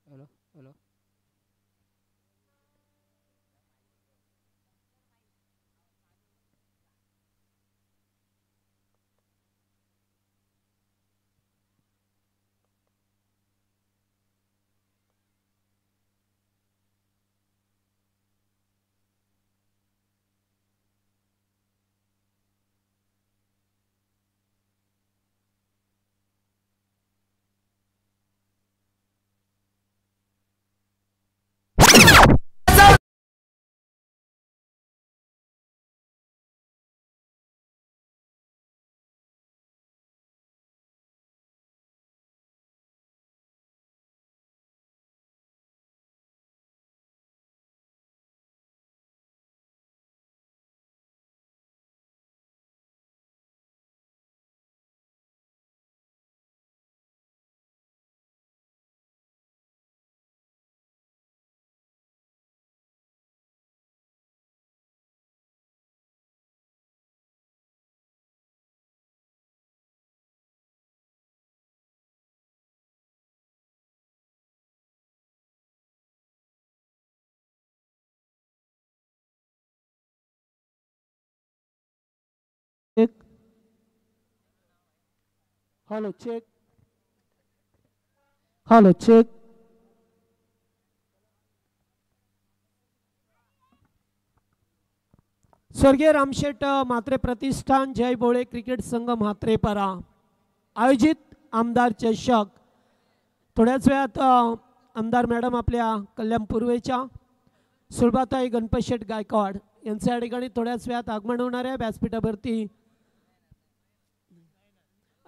Hello hello. Check. Hello check. Hello check. स्वर्गीय रामशेठ म्हात्रे प्रतिष्ठान जय बोळे क्रिकेट संघ म्हात्रेपारा आयोजित आमदार चषक. थोड्याच वेळात आमदार मॅडम आपल्या कल्याण पूर्वेच्या सुलभाताई गणपतशेठ गायकवाड यांच्या ठिकाणी थोड्याच वेळात आगमन होणार आहे. व्यासपीठावरती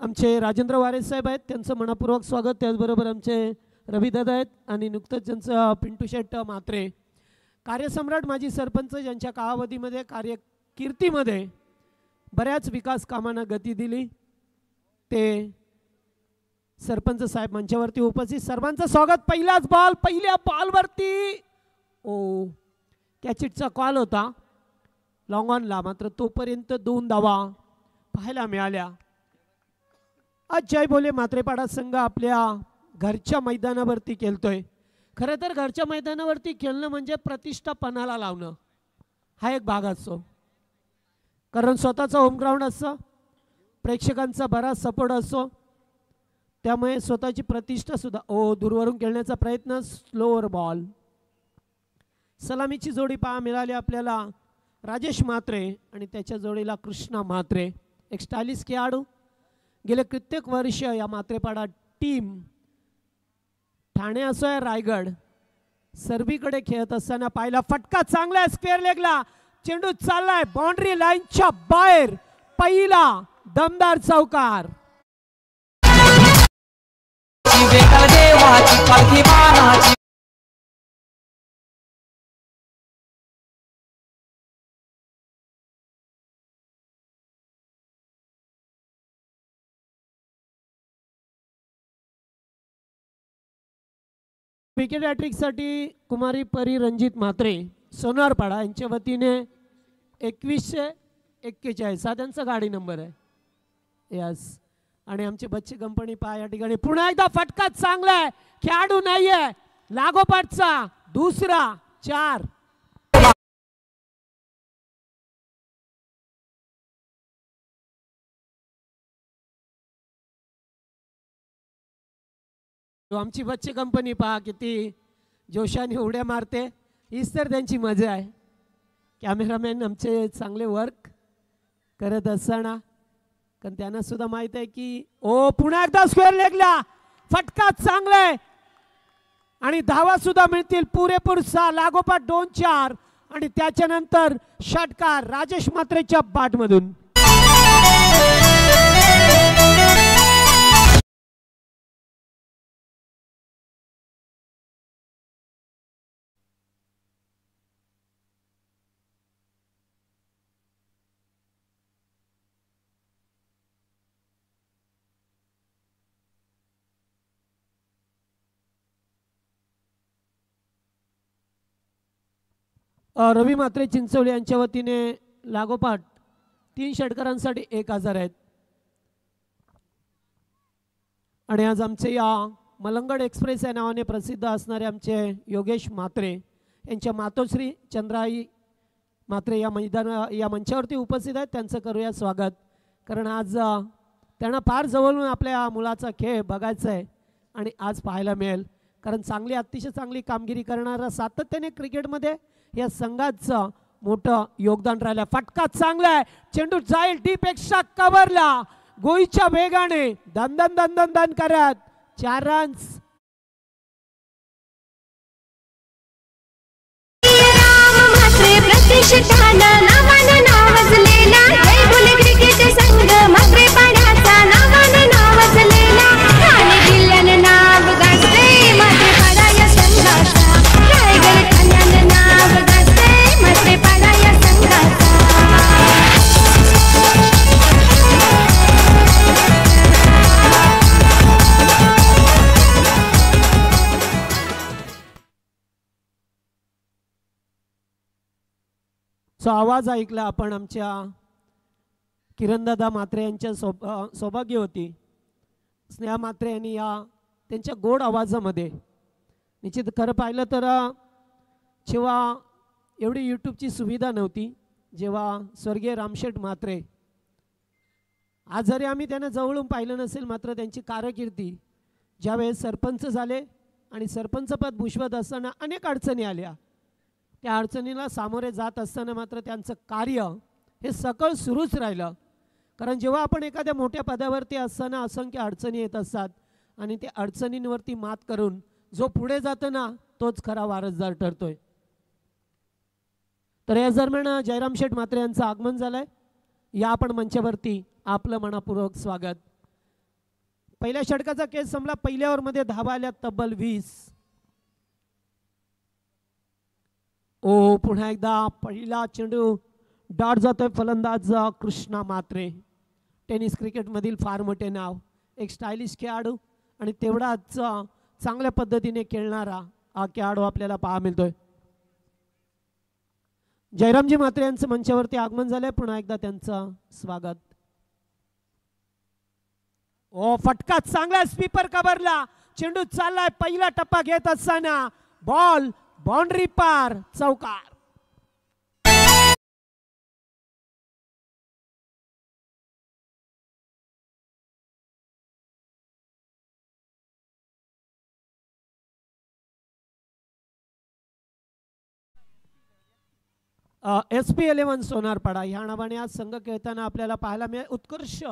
आमचे राजेंद्र वारे साहेब आहेत, त्यांचं मनपूर्वक स्वागत. त्याचबरोबर आमचे रविदादा आहेत आणि नुकतंच ज्यांचं पिंटू शेठ म्हात्रे कार्यसम्राट माजी सरपंच ज्यांच्या कालावधीमध्ये कार्यकीर्तीमध्ये बऱ्याच विकास कामांना गती दिली ते सरपंच साहेब मंचावरती उपस्थित. सर्वांचं स्वागत. पहिलाच बॉल, पहिल्या बॉलवरती ओ कॅचिटचा कॉल होता लॉंग ऑनला, मात्र तोपर्यंत 2 धावा पाहायला मिळाल्या. आज जय बोले म्हात्रेपाडा संघ आपल्या घरच्या मैदानावरती खेळतोय. खरं तर घरच्या मैदानावरती खेळणं म्हणजे प्रतिष्ठा पणाला लावणं हा एक भाग असतो, कारण स्वतःचा होम ग्राउंड असतं, प्रेक्षकांचा बराच सपोर्ट असतो, त्यामुळे स्वतःची प्रतिष्ठा सुद्धा. ओ दूरवरून खेळण्याचा प्रयत्न, स्लोअर बॉल. सलामीची जोडी पहा मिळाली आपल्याला राजेश म्हात्रे आणि त्याच्या जोडीला कृष्णा म्हात्रे, एक स्टायलिश खेळाडू. गेले कित्येक वर्ष या म्हात्रेपाडा टीम ठाणे असो या रायगड सर्वीकडे खेळत असताना पाहिला. फटका चांगला स्क्वेअर लेगला, चेंडू चाललाय बाउंड्री लाईनच्या बाहेर, पहिला दमदार चौकार. विकेट हॅट्रिकसाठी कुमारी परी रणजित म्हात्रे सोनारपाडा यांच्या वतीने 2141 हा त्यांचा गाडी नंबर आहे. यस. आणि आमचे बच्चे कंपनी पहा या ठिकाणी पुन्हा एकदा फटका चांगला आहे, खेळाडू नाहीये, लागोपाठचा दुसरा 4. आमची बच्चे कंपनी पहा किती जोशाने उड्या मारते, हीच तर त्यांची मजा आहे. कॅमेरामॅन आमचे चांगले वर्क करत असताना, कारण त्यांना सुद्धा माहित आहे की ओ पुन्हा एकदा स्क्वेअर लेगला फटका चांगला आहे आणि धावा सुद्धा मिळतील पुरेपूर 6, लागोपाठ 2-4 आणि त्याच्यानंतर षटकार राजेश म्हात्रेच्या बॅटमधून. रवी म्हात्रे चिंचवली यांच्या वतीने लागोपाठ 3 षटकारांसाठी 1000 आहेत. आणि आज आमचे या मलंगड एक्सप्रेस या नावाने प्रसिद्ध असणारे आमचे योगेश म्हात्रे यांच्या मातोश्री चंद्राई म्हात्रे या मंचावरती उपस्थित आहेत. त्यांचं करूया स्वागत, कारण आज त्यांना फार जवळून आपल्या मुलाचा खेळ बघायचा आहे आणि आज पाहायला मिळेल, कारण अतिशय चांगली कामगिरी करणारा सातत्याने क्रिकेटमध्ये या संघाचं मोठं योगदान राहिलं. फटका चांगला आहे, चेंडू जाईल डीपेक्षा कव्हरला, गोईच्या वेगाने दन दन दन दन दन करत 4 रन्स. आवाज ऐकला आपण आमच्या किरणदादा म्हात्रे यांच्या सौभाग्य होती स्नेहा म्हात्रे यांनी त्यांच्या गोड आवाजामध्ये. निश्चित खरं पाहिलं तर जेव्हा एवढी यूट्यूबची सुविधा नव्हती, जेव्हा स्वर्गीय रामशेठ म्हात्रे, आज जरी आम्ही त्यांना जवळून पाहिलं नसेल, मात्र त्यांची कारकिर्दी ज्यावेळेस सरपंच झाले आणि सरपंचपद भूषवत असताना अनेक अडचणी आल्या, त्या अडचणीला सामोरे जात असताना मात्र त्यांचं कार्य हे सकळ सुरूच राहिलं. कारण जेव्हा आपण एखाद्या मोठ्या पदावरती असताना असंख्य अडचणी येत असतात आणि त्या अडचणींवरती मात करून जो पुढे जातो ना, तोच खरा वारसदार ठरतोय. तर या दरम्यान जयराम शेठ म्हात्रे यांचं आगमन झालंय. या आपण मंचावरती आपलं मनापूर्वक स्वागत. पहिल्या षटकाचा केस संपला, पहिल्या ओव्हरमध्ये धावा आल्या तब्बल 20. पुन्हा एकदा पहिला चेंडू डॉट जातोय. फलंदाज कृष्णा म्हात्रे, टेनिस क्रिकेटमधील फार मोठे नाव, एक स्टायलिश खेळाडू आणि तेवढाच चांगल्या पद्धतीने खेळणारा हा खेळाडू आपल्याला पाहायला मिळतोय. जयरामजी म्हात्रे यांचं मंचावरती आगमन झालंय, पुन्हा एकदा त्यांचं स्वागत. फटका चांगला, स्वीपर कव्हरला, चेंडू चाललाय, पहिला टप्पा घेत असताना बॉल बाउंड्री पार, चौकार. SP11 सोनारपाडा या नावाने आज संघ खेळताना आपल्याला पाहायला मिळेल. उत्कर्ष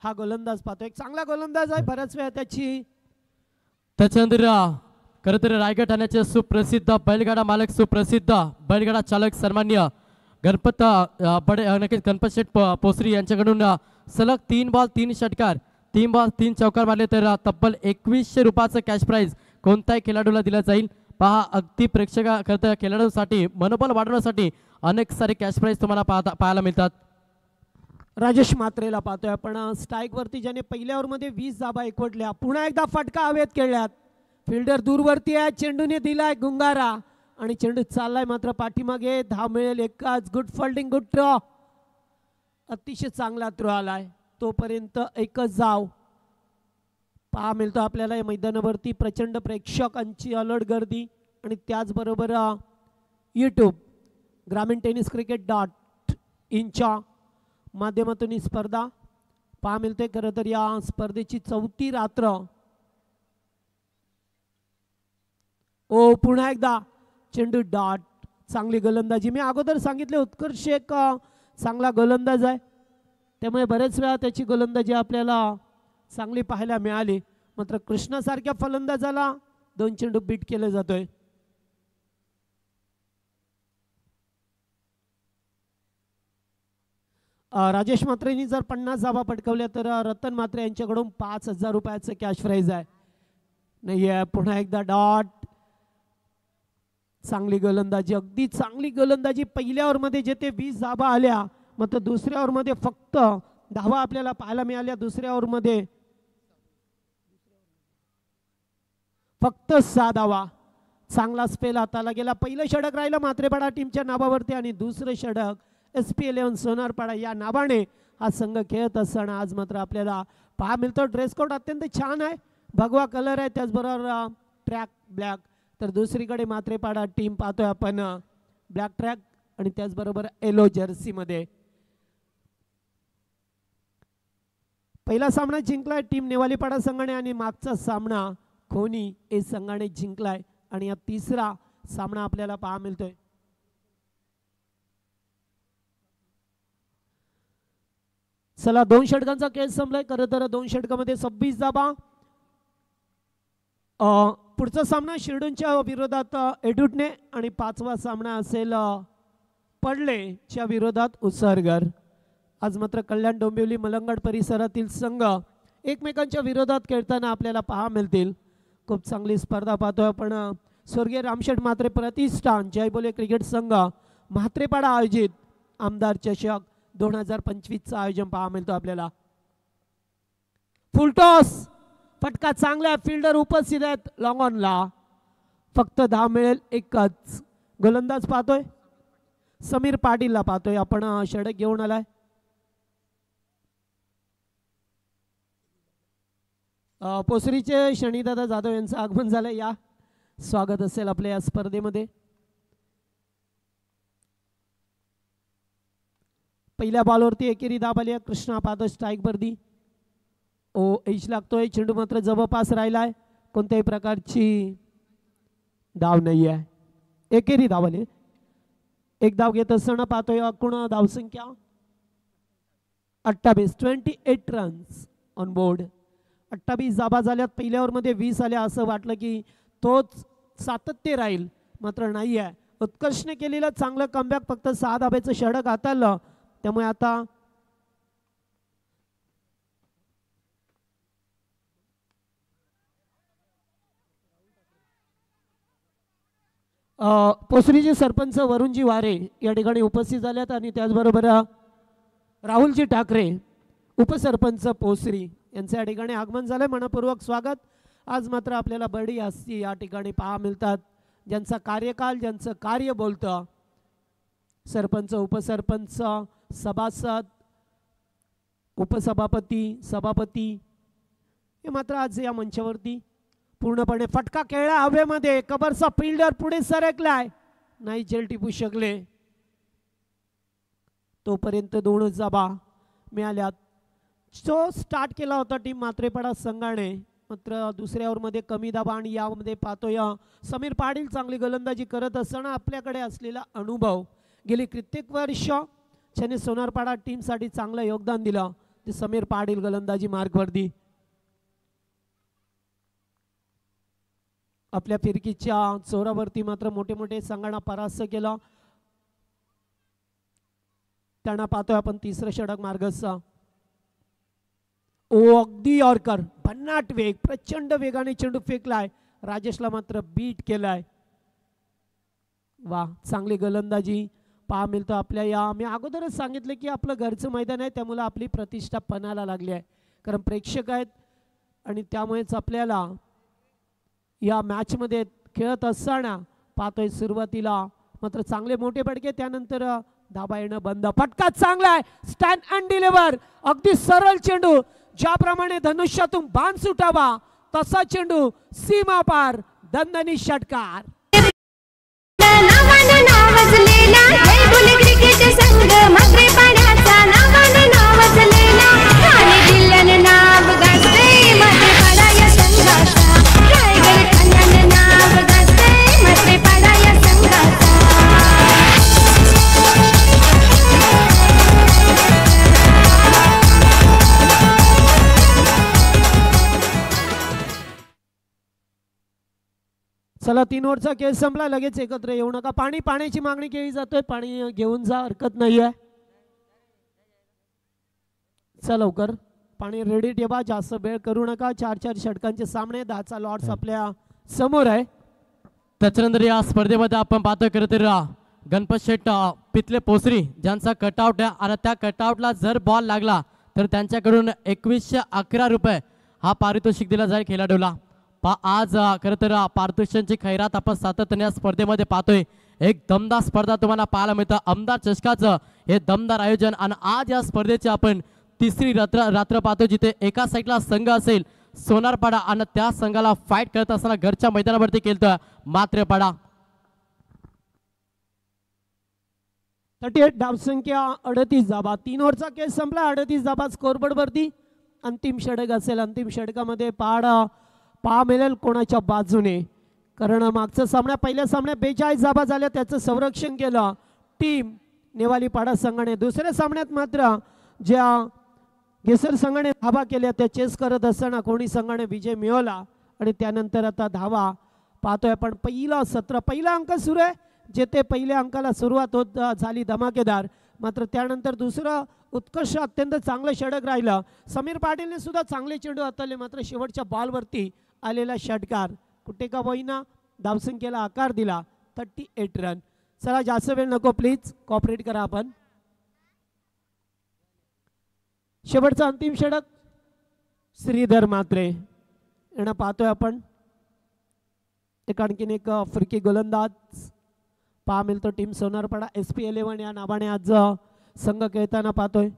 हा गोलंदाज पाहतो, एक चांगला गोलंदाज आहे. बऱ्याच वेळा त्याच्यानंतर खरं तर रायगड ठाण्याचे सुप्रसिद्ध बैलगाडा मालक, सुप्रसिद्ध बैलगाडा चालक सन्मान्य गणपत शेठ पोसरी यांच्याकडून सलग 3 बॉल 3 षटकार, 3 बॉल 3 चौकार मारले तर तब्बल 2100 रुपयाचं कॅश प्राइज कोणत्याही खेळाडूला दिला जाईल. पहा, अगदी खरं खेळाडूंसाठी मनोबल वाढवण्यासाठी अनेक सारे कॅश प्राइज तुम्हाला पाहायला मिळतात. राजेश म्हात्रेला पाहतोय आपण स्ट्राईक वरती, ज्याने पहिल्या ओव्हरमध्ये 20 धाबा एकवटल्या. पुन्हा एकदा फटका हवेत खेळल्यात, फिल्डर दूरवरती आहे, चेंडूने दिलाय गुंगारा आणि चेंडू चाललाय मात्र पाठीमागे. धाव मिळेल एकच. गुड फॉल्डिंग, गुड थ्रो, अतिशय चांगला थ्रो आलाय. तोपर्यंत एकच धाव पहा मिळतो आपल्याला. या मैदानावरती प्रचंड प्रेक्षकांची अलर्ट गर्दी आणि त्याचबरोबर यूट्यूब ग्रामीण टेनिस cricket.in माध्यमातून ही स्पर्धा पहा मिळते. खरं तर या स्पर्धेची 4थी रात्र. पुन्हा एकदा चेंडू डॉट, चांगली गोलंदाजी. मी अगोदर सांगितले उत्कर्ष एक चांगला गोलंदाज आहे, त्यामुळे बरेच वेळा त्याची गोलंदाजी आपल्याला चांगली पाहायला मिळाली. मात्र कृष्णासारख्या फलंदाजाला 2 चेंडू बीट केले जातोय. राजेश म्हात्रेंनी जर 50 धावा पटकावल्या तर रतन म्हात्रे यांच्याकडून 5000 रुपयाचं कॅश प्राइज आहे. नाही, पुन्हा एकदा डॉट, चांगली गोलंदाजी, अगदी चांगली गोलंदाजी. पहिल्या ओव्हरमध्ये जे ते 20 धावा आल्या, मात्र दुसऱ्या ओव्हरमध्ये फक्त धावा आपल्याला पाहायला मिळाल्या. दुसऱ्या ओव्हरमध्ये फक्त 6 धावा. चांगला स्पेल हाताला गेला. पहिलं षटक राहिलं म्हात्रेपाडा टीमच्या नावावरती आणि दुसरं षटक SP11 सोनारपाडा या नावाने हा संघ खेळत असताना आज मात्र आपल्याला पहा मिळतो. ड्रेस कोड अत्यंत छान आहे, भगवा कलर आहे, त्याचबरोबर ट्रॅक ब्लॅक. तर दुसरीकडे मात्रेपाडा टीम पाहतोय आपण ब्लॅक ट्रॅक आणि त्याचबरोबर येलो जर्सीमध्ये. पहिला सामना जिंकलाय टीम नेवालीपाडा संघाने आणि मागचा सामना खोनी ए संघाने जिंकलाय आणि या तिसरा सामना आपल्याला पाहा मिळतोय. चला 2 षटकांचा खेळ संपलाय. खरं तर 2 षटकामध्ये 26 धावा. पुढचा सामना शिरडूनच्या विरोधात एडुटणे आणि 5वा सामना असेल पडलेच्या विरोधात उसरगर. आज मात्र कल्याण डोंबिवली मलंगड परिसरातील संघ एकमेकांच्या विरोधात खेळताना आपल्याला पाहा मिळतील. खूप चांगली स्पर्धा पाहतोय आपण. स्वर्गीय रामशेठ म्हात्रे प्रतिष्ठान जय बोले क्रिकेट संघ म्हात्रेपाडा आयोजित आमदार चषक 2025चं आयोजन पाहा मिळतो आपल्याला. फुलटॉस फटका चांगला, फिल्डर उपस्थित आहेत लॉंग ऑनला. फक्त 10 मिळेल एकच. गोलंदाज पाहतोय समीर पाटीलला पाहतोय आपण. षटक घेऊन आलाय. पोसरीचे शनीदादा जाधव यांचं आगमन झालंय. या स्वागत असेल आपल्या या स्पर्धेमध्ये. पहिल्या बॉलवरती एकेरी दाब आली. कृष्णा पाहतोय स्ट्राईक वरती. एच लागतोय. चेंडू मात्र जवळपास राहिलाय. कोणत्याही प्रकारची धाव नाही आहे. एकेरी धाव आली. एक धाव घेत असताना पाहतोय एकूण धावसंख्या 28. 28 रन्स ऑन बोर्ड. 28 धाबा झाल्यात. पहिल्या ओव्हरमध्ये 20 आल्या. असं वाटलं की तोच सातत्य राहील, मात्र नाही आहे. उत्कर्षने केलेलं चांगलं कमबॅक. फक्त 6 धाब्याचं षटक हाताळलं. त्यामुळे आता पोसरीचे सरपंच वरुणजी वारे या ठिकाणी उपस्थित झाल्यात आणि त्याचबरोबर राहुलजी ठाकरे उपसरपंच पोसरी यांचं या ठिकाणी आगमन झालंय. मनपूर्वक स्वागत. आज मात्र आपल्याला बडी हस्ती या ठिकाणी पाहा मिळतात, ज्यांचा कार्यकाल ज्यांचं कार्य बोलतं. सरपंच, उपसरपंच, सभासद, उपसभापती, सभापती हे मात्र आज या मंचावरती पूर्णपणे. फटका खेळला हवेमध्ये. कबरचा फिल्डर पुढे सरकलाय, नाही झेल टिपू शकले. तोपर्यंत 2 धाबा मिळाल्यात. जो स्टार्ट केला होता टीम मात्रेपाडा संघाने, मात्र दुसऱ्या ओव्हरमध्ये कमी धाबा आणि यामध्ये पाहतोय समीर पाटील चांगली गोलंदाजी करत असताना आपल्याकडे असलेला अनुभव, गेली कित्येक वर्ष ज्याने सोनारपाडा टीमसाठी चांगलं योगदान दिलं ते समीर पाटील गोलंदाजी मार्गवरती. आपल्या फिरकीच्या चोरावरती मात्र मोठे मोठे संघांना परास्त केलं. त्यांना पाहतोय आपण तिसरं षटक मार्गस्थ. अगदी यॉर्कर, भन्नाट वेग, प्रचंड वेगाने चेंडू फेकलाय. राजेशला मात्र बीट केलाय. वा, चांगली गोलंदाजी पाहा मिळतं आपल्या या. मी अगोदरच सांगितलं की आपलं घरचं मैदान आहे, त्यामुळे आपली प्रतिष्ठा पणाला लागली आहे, कारण प्रेक्षक आहेत आणि त्यामुळेच आपल्याला या मॅच मध्ये खेळत असताना पाहतोय सुरुवातीला मात्र चांगले मोठे फटके, त्यानंतर धाबा येणं बंद. फटका चांगला आहे, स्टँड अँड डिलिव्हर. अगदी सरळ चेंडू, ज्याप्रमाणे धनुष्यातून बाण सुटावा तसा चेंडू सीमा पार, दणदणी षटकार. चला 3 ओव्हरचा खेळ संपला. लगेच एकत्र येऊ नका. पाण्याची मागणी केली जातोय. पाणी घेऊन जा, हरकत नाही आहे. चला लवकर पाणी रेडी ठेवा, जास्त वेळ करू नका. 4-4 षटकांचे सामने, 10चा लॉट्स आपल्या समोर आहे. त्याच्यानंतर या स्पर्धेमध्ये आपण पाहतोय खरं तर गणपत शेठ पितले पोसरी ज्यांचा कटआउट आहे आणि त्या कटआउटला जर बॉल लागला तर त्यांच्याकडून 2111 रुपये हा पारितोषिक दिला जाईल खेळाडूला. आज खरं तर पारितोषिकांची खैरात आपण सातत्याने या स्पर्धेमध्ये पाहतोय. एक दमदार स्पर्धा तुम्हाला पाहायला मिळतं. आमदार चषकाचं हे दमदार आयोजन आणि आज या स्पर्धेची आपण तिसरी रात्र पाहतो, जिथे एका साईडला संघ असेल सोनारपाडा आणि त्या संघाला फाईट करत असताना घरच्या मैदानावरती खेळतोय मात्रेपाडा. 38 धावसंख्या 38 धाबा. 3 ओव्हरचा केस संपला. 38 धाबा स्कोरबोर्ड वरती. अंतिम षटक असेल. अंतिम षटकामध्ये पहा मिळेल कोणाच्या बाजूने, कारण मागचा सामना पहिल्या सामन्यात 42 धाबा झाल्या, त्याचं संरक्षण केलं टीम नेवालीपाडा संघाने. दुसऱ्या सामन्यात मात्र ज्या घेसर संघाने धाबा केल्या त्या चेस करत असताना कोणी संघाने विजय मिळवला. आणि त्यानंतर आता धावा पाहतोय आपण. पहिला अंक सुरू आहे, जेथे पहिल्या अंकाला सुरुवात होत झाली धमाकेदार. मात्र त्यानंतर दुसरं उत्कर्ष अत्यंत चांगलं षटक राहिलं. समीर पाटीलने सुद्धा चांगले चेंडू हाताळले, मात्र शेवटच्या बॉलवरती आलेला षटकार कुठे का होईना धावसंख्येला आकार दिला. 38 रन. चला जास्त वेळ नको, प्लीज कॉपरेट करा आपण. शेवटचा अंतिम षटक श्रीधर म्हात्रे यांना पाहतोय आपण. आणखीन एक फिरकी गोलंदाज पहा मिळतो टीम सोनारपाडा SP11 या नावाने आज संघ खेळताना पाहतोय.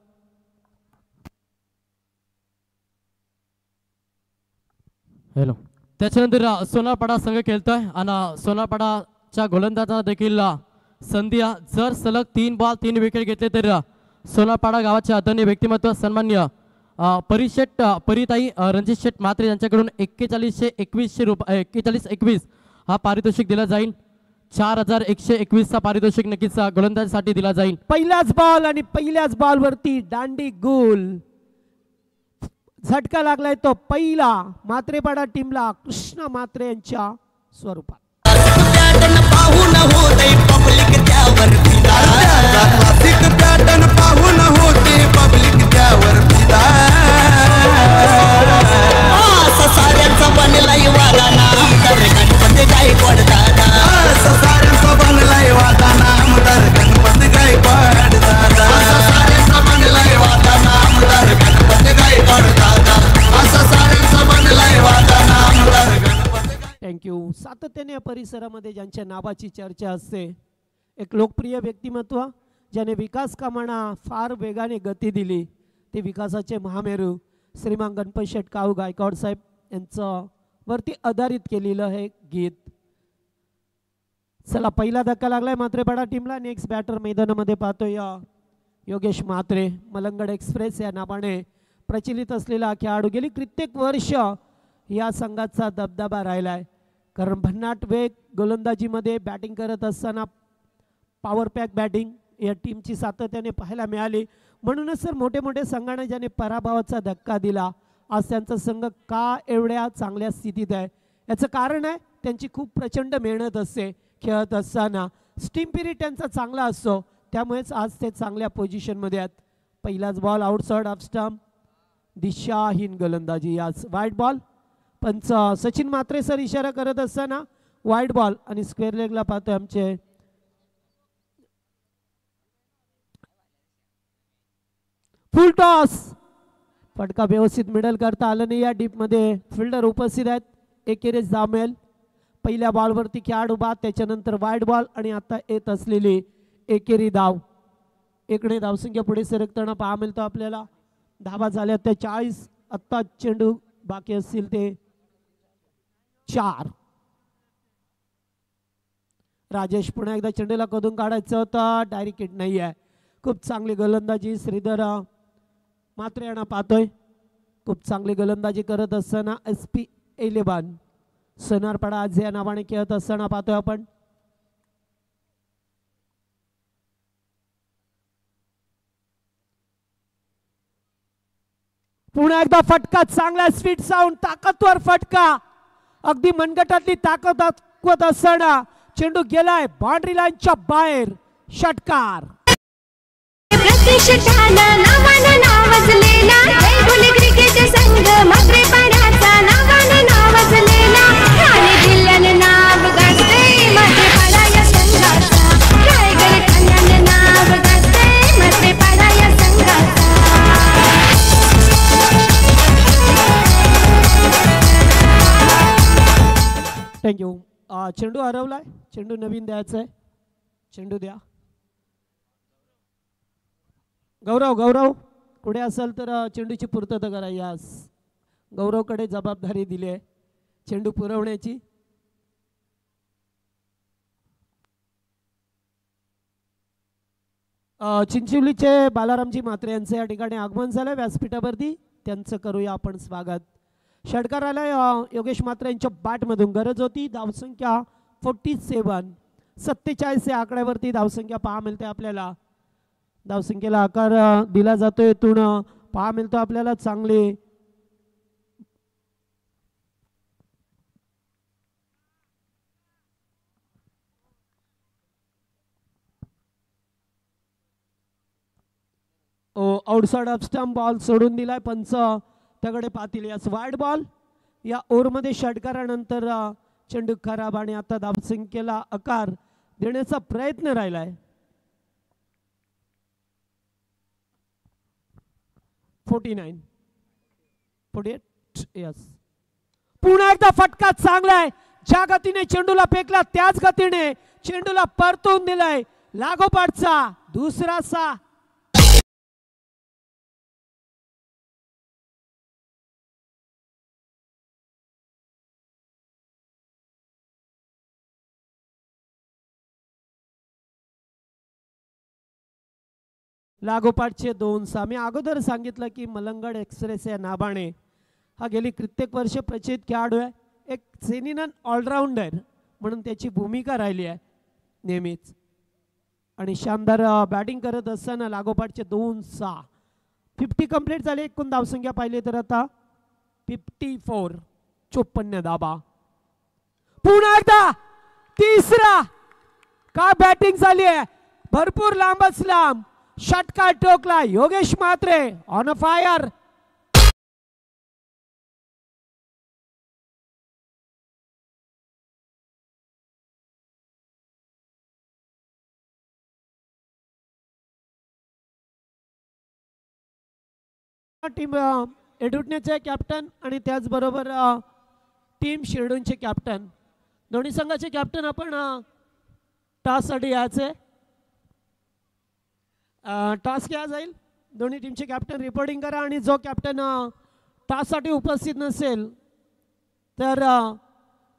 हॅलो. त्याच्यानंतर सोनारपाडा संघ खेळतोय आणि सोनारपाडाच्या गोलंदाजांना देखील संधी. जर सलग 3 बॉल 3 विकेट घेतले तर सोनारपाडा गावाचे आदरणीय व्यक्तिमत्व सन्मान्य परिताई रणजित शेठ म्हात्रे यांच्याकडून 4121 हा पारितोषिक दिला जाईल. 4121 चा पारितोषिक नक्कीच गोलंदाजीसाठी दिला जाईल. पहिलाच बॉल आणि पहिल्याच बॉलवरती दांडी गोल झटका लागलाय. तो पहिला मात्रेपाडा टीमला कृष्ण म्हात्रे यांच्या स्वरूपात. थँक्यू. सातत्याने या परिसरामध्ये ज्यांच्या नावाची चर्चा असते, एक लोकप्रिय व्यक्तिमत्व ज्याने विकास कामांना फार वेगाने गती दिली, ते विकासाचे महामेरू श्रीमान गणपत शेठ काऊ गायकवाड साहेब यांचं वरती आधारित केलेलं हे गीत. चला पहिला धक्का लागलाय मात्रेपाडा टीमला. नेक्स्ट बॅटर मैदानामध्ये पाहतोय योगेश म्हात्रे. मलंगड एक्सप्रेस या नावाने प्रचलित असलेला खेळाडू. गेली कित्येक वर्ष या संघाचा दबदबा राहिलाय, कारण भन्नाट वेग गोलंदाजीमध्ये बॅटिंग करत असताना पॉवर पॅक बॅटिंग या टीमची सातत्याने पाहायला मिळाली. म्हणूनच सर मोठे मोठे संघाने ज्याने पराभवाचा धक्का दिला, आज त्यांचा संघ का एवढ्या चांगल्या स्थितीत आहे याचं कारण आहे त्यांची खूप प्रचंड मेहनत असते खेळत असताना. स्टीम पिरियड त्यांचा चांगला असतो, त्यामुळेच आज ते चांगल्या पोझिशनमध्ये आहेत. पहिलाच बॉल आउटसाइड ऑफ स्टंप, दिशाहीन गोलंदाजी. आज वाईट बॉल. पंच सचिन म्हात्रे सर इशारा करत असताना वाईट बॉल आणि स्क्वेअर लेगला पाहतोय आमचे फुल टॉस. फटका व्यवस्थित मिडल करता आलं नाही. या डीप मध्ये फिल्डर उपस्थित आहेत. एकेरीच धाव मिळेल. पहिल्या बॉलवरती खेळाडू बाद, त्याच्यानंतर वाईट बॉल आणि आता येत असलेली एकेरी धाव. एकने धावसंख्या पुढे सरकताना पाहा मिळतो आपल्याला. धावा झाल्या त्या 40. आत्ता चेंडू बाकी असतील ते 4. राजेश पुन्हा एकदा चेंडूला कदून काढायचं होतं, डायरेक्ट हिट नाही आहे. खूप चांगली गोलंदाजी श्रीधर म्हात्रे यांना पाहतोय. खूप चांगली गोलंदाजी करत असताना SP11 सोनारपाडा आज या नावाने खेळत असताना पाहतोय आपण. पुन्हा एकदा फटका, चांगला स्वीट साऊंड, ताकदवर फटका. अगदी मनगटातली ताकद दाखवत असताना चेंडू गेलाय बाउंड्री लाईनच्या बाहेर. षटकार. थँक्यू. चेंडू हरवलाय, चेंडू नवीन द्यायचा आहे. चेंडू द्या. गौरव पुढे असेल तर चेंडूची पूर्तता करा. यास गौरवकडे जबाबदारी दिली आहे चेंडू पुरवण्याची. चिंचोलीचे बालारामजी म्हात्रे यांचे या ठिकाणी आगमन झालं व्यासपीठावरती. त्यांचं करूया आपण स्वागत. षटकार आलाय योगेश म्हात्रे यांच्या बॅटमधून. गरज होती धावसंख्या 47. 47 या आकड्यावरती धावसंख्या पहा मिळते आपल्याला. धावसंख्येला आकार दिला जातोय इथून पहा मिळतो आपल्याला चांगले. आउटसाइड ऑफ स्टंप बॉल सोडून दिलाय पंच त्याकडे पाहतील. यास वाईड बॉल. या ओव्हरमध्ये षटकारानंतर चेंडू खराब आणि आता धावसंख्येला आकार देण्याचा प्रयत्न राहिलाय. 49 48 यस. पुन्हा एकदा फटका चांगला आहे. ज्या गतीने चेंडूला फेकला त्याच गतीने चेंडूला परतून दिलाय. लागोपाठचा दुसरा सा. लागोपाठचे 2 सा. मी अगोदर सांगितलं की मलंगड एक्सप्रेस या नावाने हा गेली कित्येक वर्ष प्रचित खेळाडू आहे. एक सेनिनन ऑलराऊंडर म्हणून त्याची भूमिका राहिली आहे नेहमीच आणि शानदार बॅटिंग करत असताना लागोपाठचे 2 सा. 50 कंप्लीट झाले. एकूण धावसंख्या पाहिली तर आता 54. 54 धाबा. पुन्हा एकदा तिसरा. काय बॅटिंग झाली आहे. भरपूर लांबच लांब षटकार टोकला. Yogesh Mhatre on a fire. Team एडुटण्याचे कॅप्टन आणि त्याचबरोबर टीम शिरडूनचे कॅप्टन दोन्ही संघाचे कॅप्टन आपण टॉससाठी यायचे. टॉस केला जाईल. दोन्ही टीमचे कॅप्टन रिपोर्टिंग करा आणि जो कॅप्टन टॉससाठी उपस्थित नसेल तर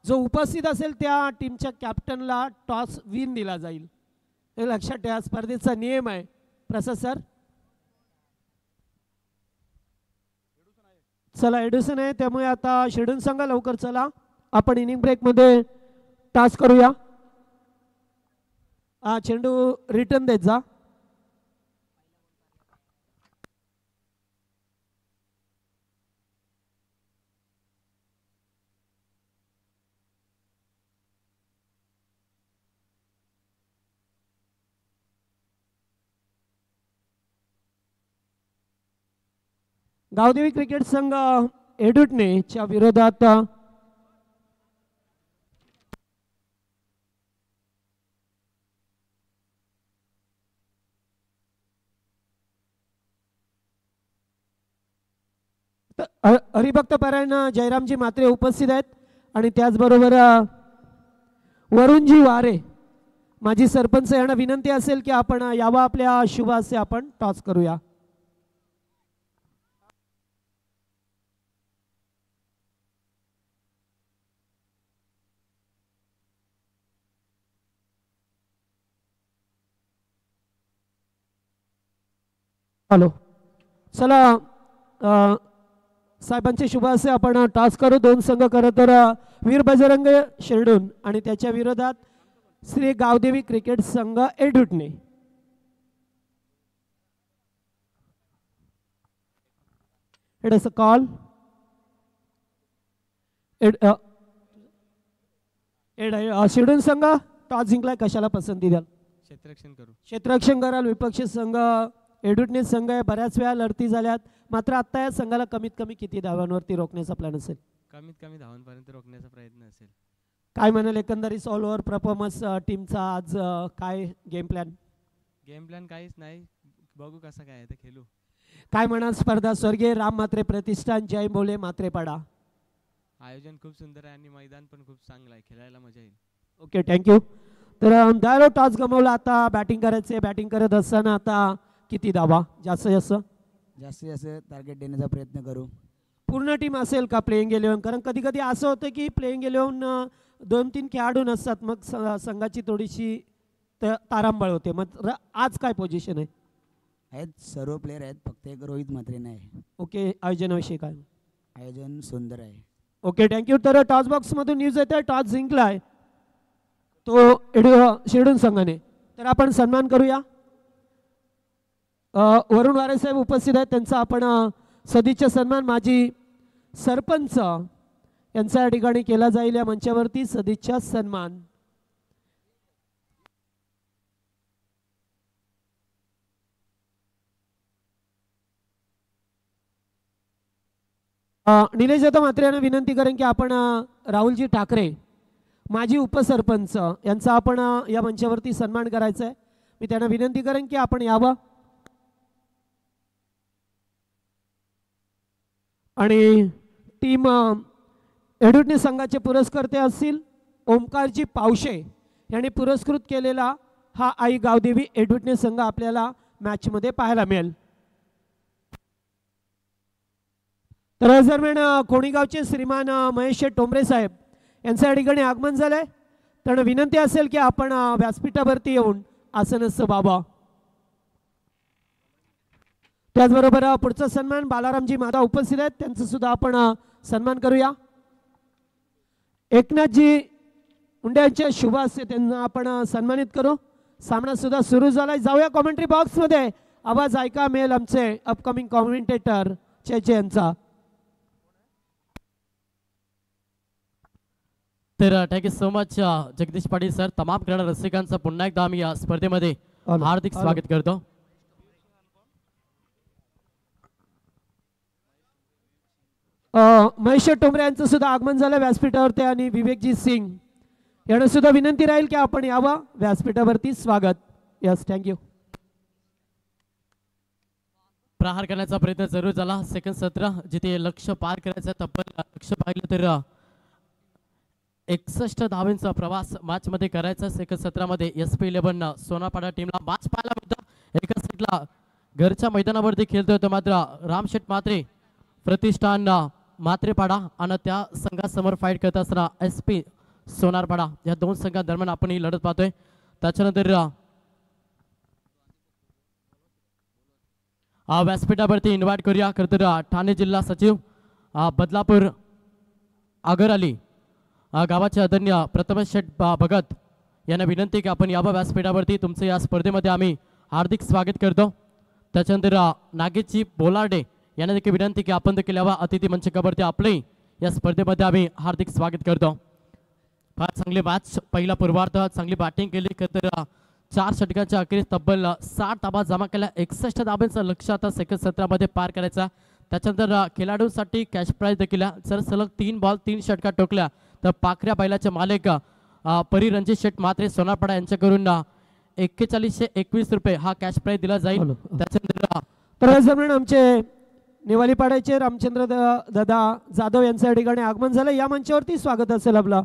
जो उपस्थित असेल त्या टीमच्या कॅप्टनला टॉस विन दिला जाईल. हे लक्षात ठेवा. स्पर्धेचा नियम आहे. प्रसाद सर. चला एडुसन आहे त्यामुळे आता शिरडून संघा लवकर चला. आपण इनिंग ब्रेकमध्ये टॉस करूया. चेंडू रिटर्न देत जा. गावदेवी क्रिकेट संघ एडुटणे च्या विरोधात हरिभक्त परायण जयरामजी म्हात्रे उपस्थित आहेत आणि त्याचबरोबर वरुणजी वारे माजी सरपंच यांना विनंती असेल की आपण यावा आपल्या शुभ हस्ते आपण टॉस करूया. हॅलो. चला साहेबांचे शुभ असे आपण टॉस करू. 2 संघ खरं तर वीर बजरंग शिरडून आणि त्याच्या विरोधात श्री गावदेवी क्रिकेट संघ Edutane. It is a call. शिरडून संघ टॉस जिंकलाय. कशाला पसंती द्याल. क्षेत्ररक्षण करू. क्षेत्ररक्षण कराल. विपक्षी संघ एडुटणे संघ आहे. बऱ्याच वेळा लढती झाल्यात मात्र आता या संघाला कमीत कमी किती धावांवरती रोखण्याचा प्लॅन असेल. कमीत कमी धावांपर्यंत रोखण्याचा प्रयत्न असेल. काय म्हणाल एकंदरीत ऑल ओव्हर परफॉर्मन्स टीमचा आज काय गेम प्लॅन. गेम प्लॅन काहीच नाही. बघू कसं काय आहे ते खेळू. काय म्हणाल स्पर्धा. स्वर्गीय राम म्हात्रे प्रतिष्ठान जय बोले म्हात्रेपाडा. आयोजन खूप सुंदर आहे आणि मैदान पण खूप चांगलं आहे. खेळायला मजा येईल. Okay thank you. तर दारो टॉस गमावला. आता बॅटिंग करायचे. बॅटिंग करत असताना आता किती धावा जास्तीत जास्त जास्तीत जास्त टार्गेट देण्याचा प्रयत्न करू. पूर्ण टीम असेल का प्लेइंग 11? कारण कधी कधी असं होतं की प्लेइंग 11 2-3 खेळाडू नसतात, मग संघाची थोडीशी तारांबळ होते. मग आज काय पोझिशन आहे? आहेत सर्व प्लेयर आहेत, फक्त एक रोहित म्हात्रे नाही. ओके, आयोजनाविषयी काय? आयोजन सुंदर आहे. Okay, thank you. तर टॉस बॉक्समधून न्यूज येते, टॉस जिंकलाय तो शिरडून संघाने. तर आपण सन्मान करूया. वरुण वारे साहेब उपस्थित आहेत, त्यांचा आपण सदिच्छा सन्मान माजी सरपंच यांचा या ठिकाणी केला जाईल. या मंचावरती सदिच्छा सन्मान. निलेश जाधव मात्रे यांना विनंती करेन की आपण राहुलजी ठाकरे माजी उपसरपंच यांचा आपण या मंचावरती सन्मान करायचा आहे. मी त्यांना विनंती करेन की आपण यावं आणि टीम एडुटणी संघाचे पुरस्कर्ते असतील ओमकारजी पावशे यांनी पुरस्कृत केलेला हा आई गावदेवी एडुटणी संघ आपल्याला मॅचमध्ये पाहायला मिळेल. तर या दरम्यान कोणीगावचे श्रीमान महेश टोंबरे साहेब यांचं या ठिकाणी आगमन झालंय. त्यांना विनंती असेल की आपण व्यासपीठावरती येऊन आसनस्थ व्हावं. त्याचबरोबर पुढचा सन्मान बालारामजी माधा उपस्थित आहेत, त्यांचं सुद्धा आपण सन्मान करूया. एकनाथजी मुंडे यांच्या शुभ हस्ते त्यांना आपण सन्मानित करू. सामना सुद्धा सुरू झालाय. जाऊया कॉमेंट्री बॉक्समध्ये, आवाज ऐका मिळेल आमचे अपकमिंग कॉमेंटेटर चेचे यांचा. तर thank you so much Jagdish Patil sir. तमाम क्रीडा रसिकांचं पुन्हा एकदा आम्ही या स्पर्धेमध्ये हार्दिक स्वागत करतो. महेश टोंबरे यांचं सुद्धा आगमन झालं व्यासपीठावरती आणि विवेकजी सिंग यांना सुद्धा विनंती राहील की आपण यावं व्यासपीठावरती. स्वागत. Yes, thank you. प्रहार करण्याचा प्रयत्न जरूर झाला. सेकंड सत्र जिथे लक्ष पार करायचं, तब्बल लक्ष पाहिलं तर 61 धावांचा प्रवास मॅच मध्ये करायचा. सेकंड सत्रामध्ये SP11 सोनापाडा टीमला मॅच पाहायला मिळतं. एका साईडला घरच्या मैदानावरती खेळतोय तो मात्र रामशेठ म्हात्रे प्रतिष्ठान म्हात्रेपाडा आणि त्या संघासमोर फाईट करत असताना SP सोनारपाडा या दोन संघांदरम्यान आपण ही लढत पाहतोय. त्याच्यानंतर व्यासपीठावरती इन्व्हाइट करूया खरंतर ठाणे जिल्हा सचिव बदलापूर आगर अली गावाचे आदरणीय प्रथमेश शेठ भगत यांना विनंती की आपण यावं व्यासपीठावरती. तुमचं या स्पर्धेमध्ये आम्ही हार्दिक स्वागत करतो. त्याच्यानंतर नागेशजी बोलार्डे यांना देखील विनंती की आपण देखील यावं अतिथी मंचकावरती. आपले या स्पर्धेमध्ये आम्ही हार्दिक स्वागत करतो. फार चांगली मॅच, पहिला पूर्वार्ध चांगली बॅटिंग केली तर 4 षटकांच्या अखेरीस तब्बल 60 धाबा जमा केल्या. 61 धाब्यांचं लक्ष आता सेकंड सत्रामध्ये पार करायचा. त्याच्यानंतर खेळाडूंसाठी कॅश प्राईज देखील जर सलग 3 बॉल 3 षटका टोकल्या तर पाखऱ्या बैलाचे मालक परिरंजित शेठ म्हात्रे सोनारपाडा यांच्याकडून 4121 रुपये हा कॅश प्राईज दिला जाईल. त्याच्यानंतर आमचे निवालीपाड्याचे रामचंद्र दादा जाधव यांच्या ठिकाणी आगमन झालं. या मंचावरती स्वागत असेल आपलं.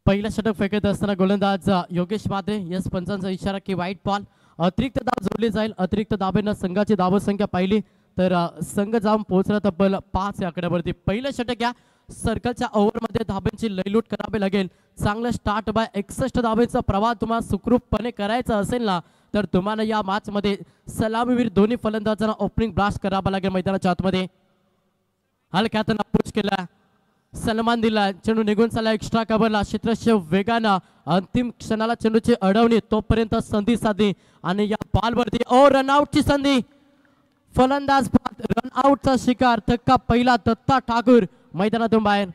पहिला षटक फेकत असताना गोलंदाज योगेश म्हात्रे. यस पंचांचा इशारा की वाईट बॉल, अतिरिक्त धाव जोडली जाईल. अतिरिक्त धावेनं संघाची धावसंख्या पाहिली तर संघ जाऊन पोहोचला तब्बल 5 या आकड्यावरती. पहिलं षटक या सर्कलच्या ओव्हरमध्ये धाब्यांची लयलूट करावी लागेल. चांगलं स्टार्ट बाय 61 धावेचा प्रवाह तुम्हाला सुखरूपपणे करायचा असेल ना तर तुम्हाला या मॅचमध्ये सलामीवीर दोन्ही फलंदाजांना ओपनिंग ब्लास्ट करावा लागेल. मैदानाच्या आतमध्ये हलक्यातून अप्रोच केला, सन्मान दिला, चेंडू निघून चालला एक्स्ट्रा कव्हरला. क्षेत्ररक्षक वेगानं अंतिम क्षणाला चेंडूची अडवणी, तोपर्यंत संधी साधली आणि या बॉलवरती रनआउटची संधी. फलंदाज रनआउटचा शिकार. धक्का पहिला दत्ता ठाकूर मैदानातून बाहेर.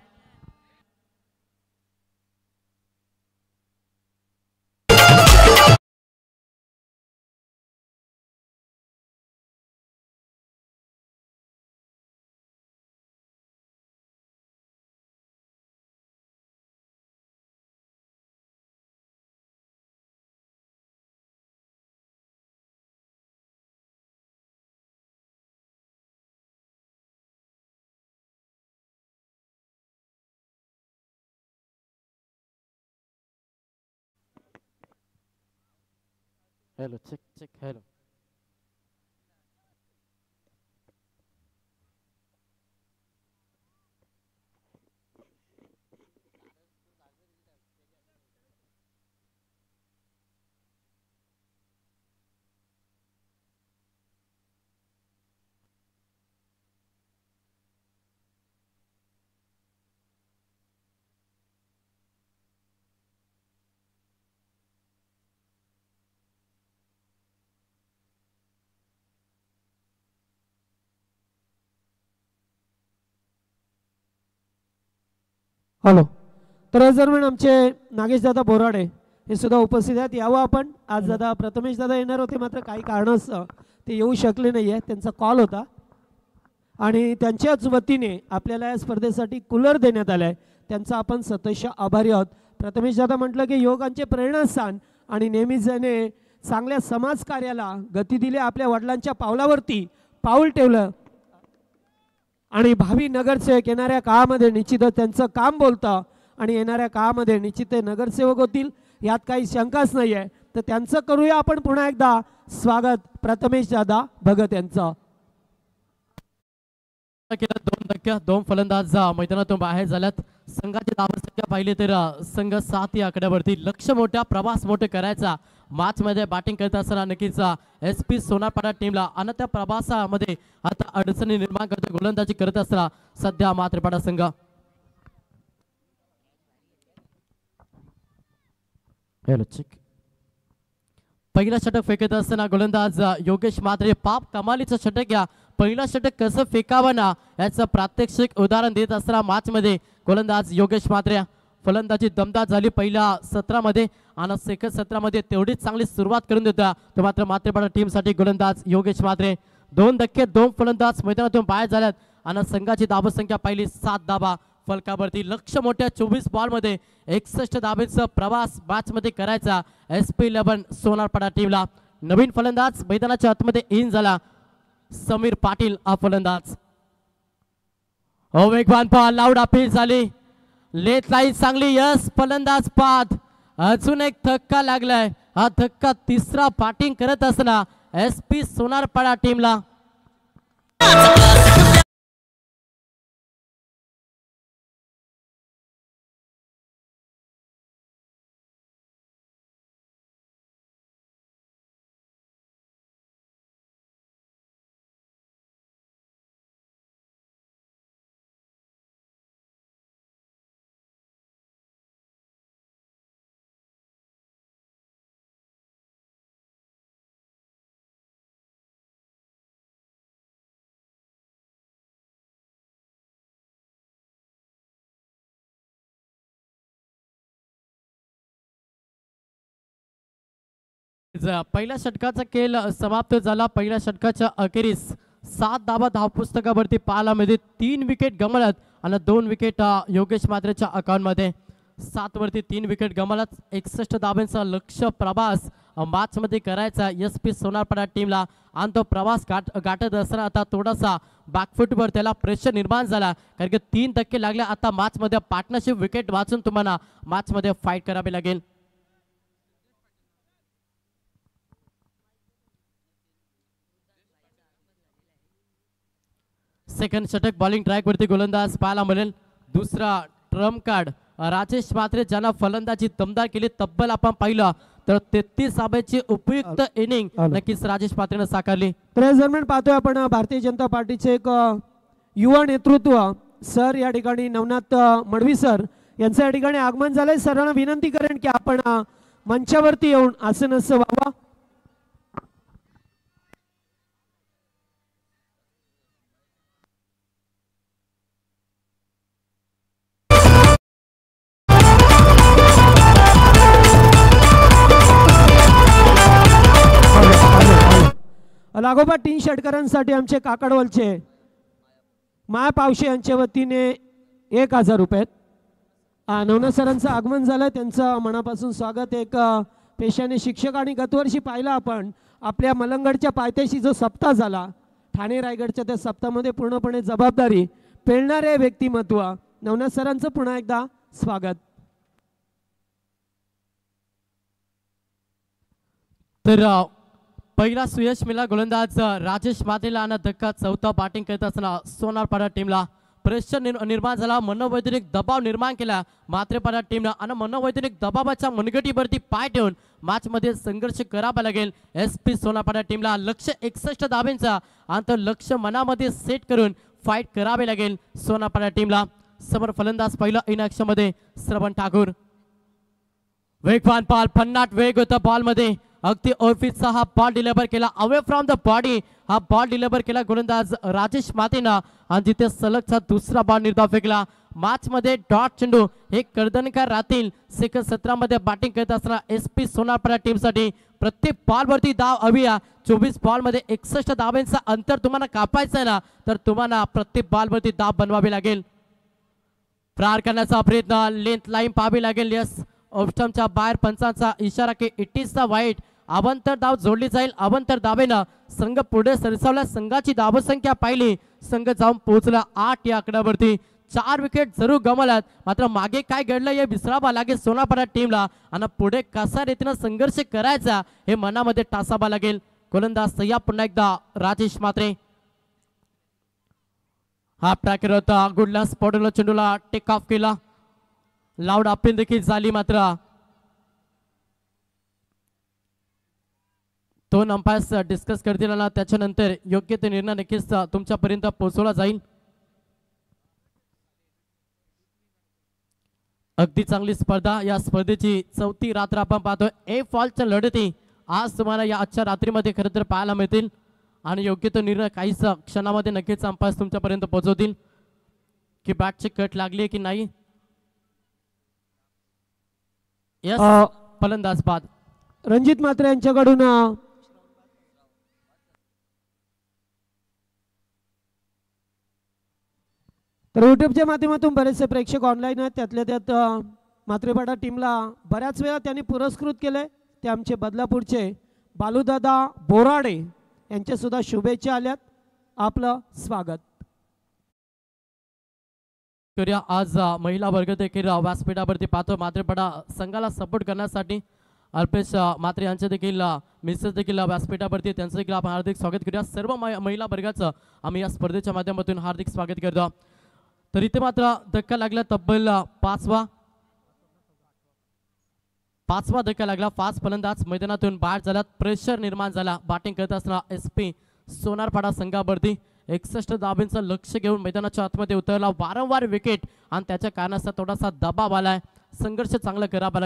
Hello check check hello. Hello. तर आज दरम्यान आमचे नागेश दादा बोराडे हे सुद्धा उपस्थित आहेत. यावं आपण. आज दादा प्रथमेश दादा येणार होते, मात्र काही कारणास्तव ते येऊ शकले नाही आहे. त्यांचा कॉल होता आणि त्यांच्याच वतीने आपल्याला या स्पर्धेसाठी कूलर देण्यात आला आहे. त्यांचा आपण सतत आभारी आहोत. प्रथमेश दादा म्हटलं की योगांचे प्रेरणास्थान आणि नेहमीच त्याने चांगल्या समाजकार्याला गती दिली. आपल्या वडिलांच्या पावलावरती पाऊल ठेवलं आणि भावी नगरसेवक येणाऱ्या काळामध्ये निश्चितच त्यांचं काम बोलतं आणि येणाऱ्या काळामध्ये निश्चित ते नगरसेवक होतील, यात काही शंकाच नाही आहे. तर त्यांचं करूया आपण पुन्हा एकदा स्वागत प्रथमेश दादा भगत यांचं. दोन धक्के दोन फलंदाज मैदानातून बाहेर झाल्यात. संघाची धावसंख्या पाहिली तर संघ 7 या आकड्यावरती. लक्ष मोठ्या प्रवास मोठे करायचा मॅच मध्ये बॅटिंग करत असताना नक्कीच SP सोनारपाडा टीमला आणि त्या प्रवासामध्ये आता अडचणी निर्माण करते गोलंदाजी करत असताना सध्या मात्रेपाडा संघ. पहिला षटक फेकत असताना गोलंदाज योगेश मात्रे पाप कमालीचं षटक. या पहिला षटक कसं फेकावं ना याचं प्रात्यक्षिक उदाहरण देत असताना मॅच मध्ये गोलंदाज योगेश मात्रे. फलंदाजी दमदार झाली पहिल्या सत्रामध्ये आणि सेकंड सत्रामध्ये तेवढीच चांगली सुरुवात करून देता तो मात्र मात्रेपाडा टीमसाठी गोलंदाज योगेश मात्रे. 2 धक्के 2 फलंदाज मैदानातून बाहेर झाल्यात आणि संघाची धावसंख्या पाहिली 7 धावा फलकावरती. लक्ष मोठ्या 24 बॉलमध्ये 61 धावेचा प्रवास मॅच मध्ये करायचा SP11 सोनारपाडा टीमला. नवीन फलंदाज मैदानाच्या आतमध्ये इन झाला समीर पाटील हा फलंदाज. वेगवान बॉल लाऊड अपील झाली. लेट लाईन चांगली. यस फलंदाज बाद. अजून एक धक्का लागलाय. हा धक्का तिसरा बॅटिंग करत असताना SP सोनारपाडा टीमला. पहिल्या षटकाचा खेळ समाप्त झाला. पहिल्या षटकाच्या अखेरीस 7 धावा धावपुस्तकावरती पाहायला मिळते. 3 विकेट गमावल्यात आणि 2 विकेट योगेश मात्रेच्या अकाउंट मध्ये. 7 वरती 3 विकेट गमावल्यात. 61 धावांचा लक्ष्य प्रवास मॅच मध्ये करायचा SP सोनारपाडा टीमला आणि तो प्रवास गाठत असताना आता थोडासा बॅकफुटवर त्याला प्रेशर निर्माण झाला कारण की 3 धक्के लागले. आता मॅच मध्ये पार्टनरशिप विकेट वाचून तुम्हाला मॅच मध्ये फाईट करावी लागेल. सेकंड षटक बॉलिंग ट्रॅक वरती गोलंदाज पाहायला मिळेल. दुसरा ट्रम्प कार्ड राजेश मात्रे ज्यांना फलंदाजी दमदार केली. तब्बल आपण पाहिलं तर 33 धाब्याची उपयुक्त इनिंग नक्कीच राजेश मात्रेनं साकारली. तर या दरम्यान पाहतोय आपण भारतीय जनता पार्टीचे एक युवा नेतृत्व सर या ठिकाणी नवनाथ मडवी सर यांचं या ठिकाणी आगमन झालंय. सरांना विनंती करेन की आपण मंचावरती येऊन आसनस्थ व्हावा. लागोपाठ 3 षटकारांसाठी आमचे काकडवलचे माया पावशे यांच्या वतीने 1000 रुपये. नवनाथ सरांचं आगमन झालं, त्यांचं मनापासून स्वागत. एक पेशाने शिक्षक आणि गतवर्षी पाहिला आपण आपल्या मलंगडच्या पायथ्याशी जो सप्ताह झाला ठाणे रायगडच्या त्या सप्ताहामध्ये पूर्णपणे जबाबदारी पेलणारे व्यक्तिमत्व नवनाथ सरांचं पुन्हा एकदा स्वागत. तर पहिला सुयश मिळाला गोलंदाज राजेश मात्रेला आणि धक्का चौथा बॅटिंग करत असताना सोनारपाडा टीमला प्रेशर निर्माण झाला. मनोवैज्ञानिक दबाव निर्माण केला मात्रेपाडा टीमला आणि मनोवैज्ञानिक दबावाच्या मनगटीवरती पाय ठेवून मॅच मध्ये संघर्ष करावा लागेल SP सोनारपाडा टीमला. लक्ष 61 धाब्यांचा आणि तो लक्ष मनामध्ये सेट करून फाईट करावे लागेल सोनारपाडा टीमला. समोर फलंदाज पहिला इन ॲक्शन मध्ये श्रवण ठाकूर. वेगवान बॉल, भन्नाट वेग होता बॉल मध्ये अगदी ऑफिसचा हा बॉल डिलिव्हर केला अवे फ्रॉम द बॉडी. हा बॉल डिलिव्हर केला गोलंदाज राजेश मातेनं आणि जिथे सलगचा दुसरा बॉल निर्धाव फेकला. मॅच मध्ये डॉट चेंडू हे कर्दनकर राहतील. सेकंड 17 मध्ये बॅटिंग करत असताना SP सोनारपाडा टीम साठी प्रत्येक बॉल वरती धाव हवी आहे. 24 बॉल मध्ये 61 धावांचा अंतर तुम्हाला कापायचं आहे ना, तर तुम्हाला प्रत्येक बॉल वरती धाव बनवावी लागेल. प्रहार करण्याचा प्रयत्न, लेंथ लाईन पाहावी लागेल. यस, ऑफस्टमच्या बाहेर पंचांचा इशारा की इट इज द वाईट. अवंतर धाव जोडली जाईल. अवंतर धावेनं संघ पुढे सरसावला. संघाची धावसंख्या पाहिली, संघ जाऊन पोहोचला 8 या आकड्यावरती. 4 विकेट जरूर गमावल्यात, मात्र मागे काय घडलं हे विसरावं लागेल सोनारपाडा टीमला आणि पुढे कसा रीतीनं संघर्ष करायचा हे मनामध्ये टासावा लागेल. गोलंदाज सह्या पुन्हा एकदा राजेश मात्रे. हा ट्रॅकर होता, गुडला स्पॉटला चेंडूला टेक ऑफ केला. लाऊड अपील देखील झाली, मात्र 2 अंपायर्स डिस्कस करतील ना, त्याच्यानंतर योग्य ते निर्णय नक्कीच तुमच्यापर्यंत पोहोचवला जाईल. अगदी चांगली स्पर्धा. या स्पर्धेची 4थी रात्र आपण पाहतोय. ए फॉलच्या लढती आज तुम्हाला या आजच्या रात्रीमध्ये खरं तर पाहायला मिळतील आणि योग्य तो निर्णय काहीच क्षणामध्ये नक्कीच अंपायर्स तुमच्यापर्यंत पोहोचवतील की बॅटची कट लागली की नाही. यस, फलंदाज बाद. रणजित मात्रे यांच्याकडून तर युट्यूबच्या माध्यमातून बरेचसे प्रेक्षक ऑनलाईन आहेत. त्यातल्या त्यात मात्रेपाडा टीमला बऱ्याच वेळा त्यांनी पुरस्कृत केले. ते आमचे बदलापूरचे बालूदादा बोराडे यांच्या सुद्धा शुभेच्छा आल्यात. आपलं स्वागत करूया. आज महिला वर्ग देखील व्यासपीठावरती पाहतो. मात्रेपाडा संघाला सपोर्ट करण्यासाठी अल्पेश मात्रे यांचे देखील मिसेस देखील व्यासपीठावरती, त्यांचं देखील आपण हार्दिक स्वागत करूया. सर्व महिला वर्गाचं आम्ही या स्पर्धेच्या माध्यमातून हार्दिक स्वागत करतो. तर इथे मात्र धक्का लागला, तब्बल पाचवा धक्का लागला. 5 फलंदाज मैदानातून बाहेर झाला. प्रेशर निर्माण झाला बॅटिंग करत असताना SP सोनारपाडा संघावरती. 61 धावांचं लक्ष घेऊन मैदानाच्या आतमध्ये उतरला. वारंवार विकेट आणि त्याच्या कारणाचा थोडासा दबाव आलाय. संघर्ष चांगला करावा